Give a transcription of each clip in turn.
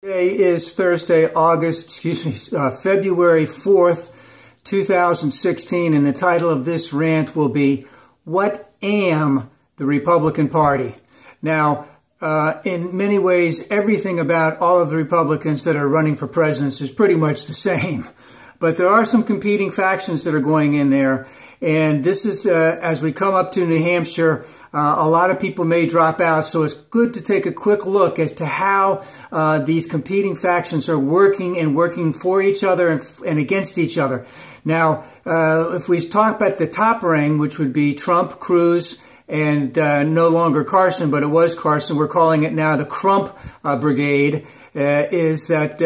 Today is Thursday, February 4th, 2016, and the title of this rant will be, What Am the Republican Party? Now, in many ways, everything about all of the Republicans that are running for president is pretty much the same. But there are some competing factions that are going in there. And this is, as we come up to New Hampshire, a lot of people may drop out. So it's good to take a quick look as to how these competing factions are working and working for each other and against each other. Now, if we talk about the top ring, which would be Trump, Cruz, and no longer Carson, but it was Carson. We're calling it now the Crump Brigade, is that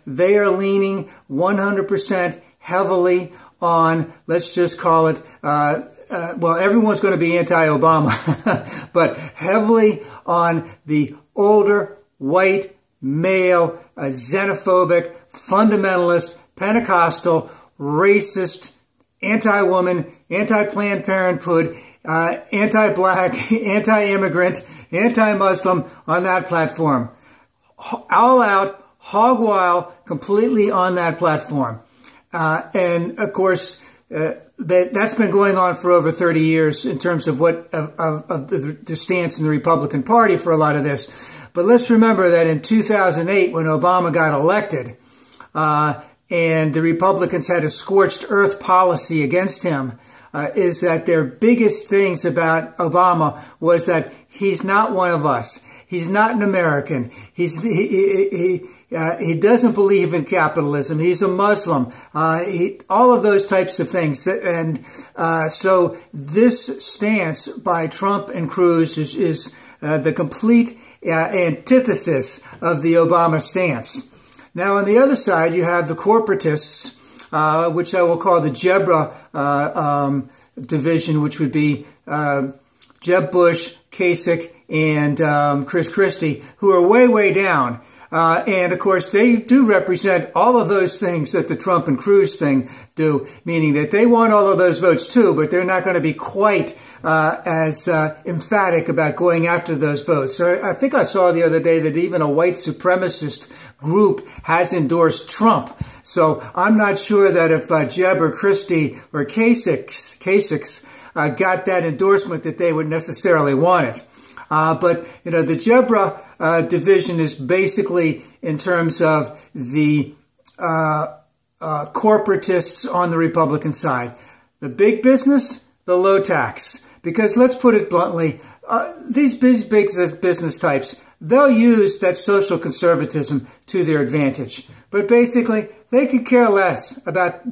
they are leaning 100% heavily on, let's just call it, well, everyone's going to be anti-Obama, but heavily on the older, white, male, xenophobic, fundamentalist, Pentecostal, racist, anti-woman, anti-Planned Parenthood, anti-black, anti-immigrant, anti-Muslim on that platform. All out, hog wild, completely on that platform. And of course, that's been going on for over 30 years in terms of the stance in the Republican Party for a lot of this. But let's remember that in 2008, when Obama got elected, and the Republicans had a scorched earth policy against him, is that their biggest things about Obama was that he's not one of us. He's not an American. He doesn't believe in capitalism. He's a Muslim. All of those types of things. And so this stance by Trump and Cruz is the complete antithesis of the Obama stance. Now, on the other side, you have the corporatists, which I will call the Jeborah division, which would be Jeb Bush, Kasich, and Chris Christie, who are way, way down. And, of course, they do represent all of those things that the Trump and Cruz thing do, meaning that they want all of those votes, too, but they're not going to be quite as emphatic about going after those votes. So I think I saw the other day that even a white supremacist group has endorsed Trump. So I'm not sure that if Jeb or Christie or Kasich got that endorsement that they would necessarily want it. But, you know, the Jeborah division is basically in terms of the corporatists on the Republican side. The big business, the low tax. Because let's put it bluntly, these big business types, they'll use that social conservatism to their advantage. But basically, they could care less about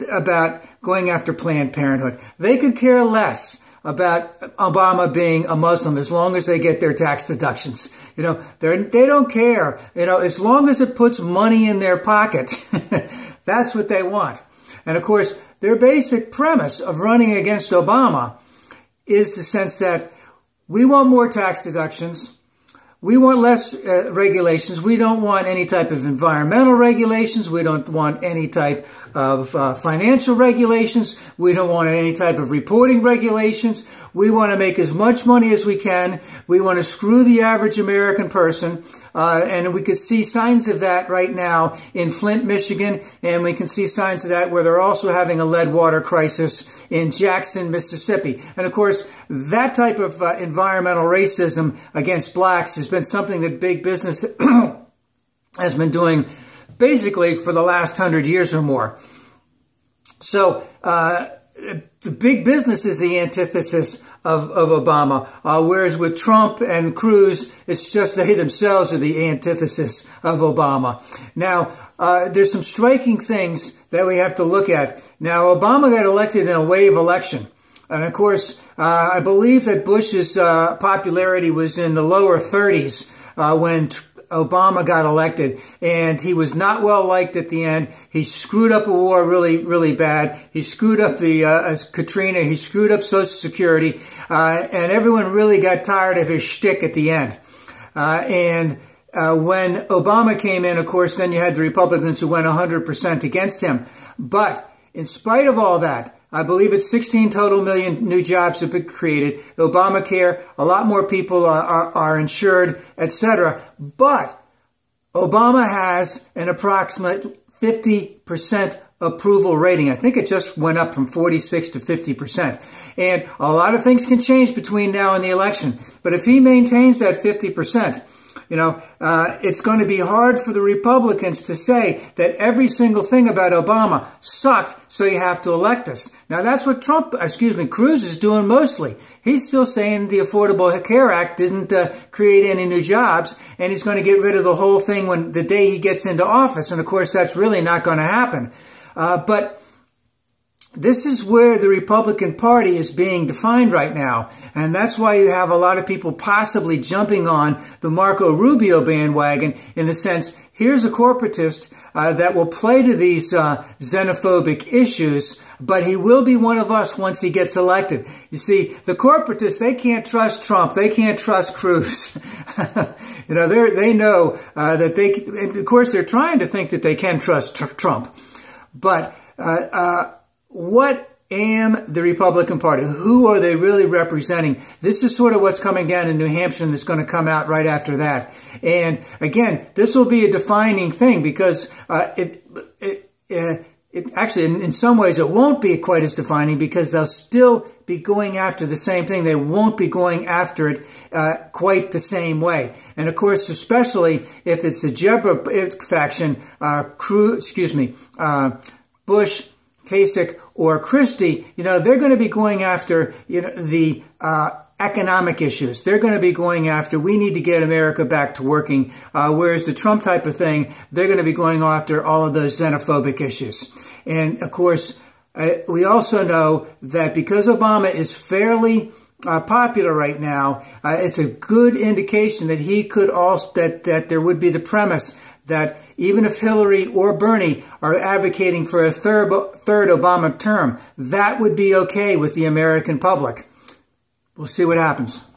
going after Planned Parenthood. They could care less about Obama being a Muslim as long as they get their tax deductions. You know, they don't care. You know, as long as it puts money in their pocket, that's what they want. And of course, their basic premise of running against Obama is the sense that we want more tax deductions. We want less regulations. We don't want any type of environmental regulations. We don't want any type of financial regulations. We don't want any type of reporting regulations. We want to make as much money as we can. We want to screw the average American person. And we could see signs of that right now in Flint, Michigan. And we can see signs of that where they're also having a lead water crisis in Jackson, Mississippi. And of course, that type of environmental racism against blacks has been something that big business has been doing basically for the last 100 years or more. So the big business is the antithesis of Obama, whereas with Trump and Cruz, it's just they themselves are the antithesis of Obama. Now, there's some striking things that we have to look at. Now, Obama got elected in a wave election. And of course, I believe that Bush's popularity was in the lower 30s when Obama got elected, and he was not well liked at the end. He screwed up a war really, really bad. He screwed up the Katrina. He screwed up Social Security, and everyone really got tired of his shtick at the end. And when Obama came in, of course, then you had the Republicans who went 100% against him. But in spite of all that, I believe it's 16 total million new jobs have been created. Obamacare, a lot more people are insured, etc. But Obama has an approximate 50% approval rating. I think it just went up from 46 to 50%. And a lot of things can change between now and the election. But if he maintains that 50%, it's going to be hard for the Republicans to say that every single thing about Obama sucked, so you have to elect us. Now, that's what Cruz is doing mostly. He's still saying the Affordable Care Act didn't create any new jobs, and he's going to get rid of the whole thing when the day he gets into office. And, of course, that's really not going to happen. But this is where the Republican Party is being defined right now. And that's why you have a lot of people possibly jumping on the Marco Rubio bandwagon in the sense, here's a corporatist that will play to these xenophobic issues, but he will be one of us once he gets elected. You see, the corporatists, they can't trust Trump. They can't trust Cruz. They know that and of course, they're trying to think that they can trust Trump. But what am the Republican Party? Who are they really representing? This is sort of what's coming down in New Hampshire, and it's going to come out right after that. And again, this will be a defining thing because actually, in some ways, it won't be quite as defining because they'll still be going after the same thing. They won't be going after it quite the same way. And of course, especially if it's the Jeborah faction, Bush, Kasich, or Christie, they're going to be going after, the economic issues. They're going to be going after, we need to get America back to working, whereas the Trump type of thing, they're going to be going after all of those xenophobic issues. And of course, we also know that because Obama is fairly popular right now, it's a good indication that he could also, that there would be the premise that even if Hillary or Bernie are advocating for a third Obama term, that would be okay with the American public. We'll see what happens.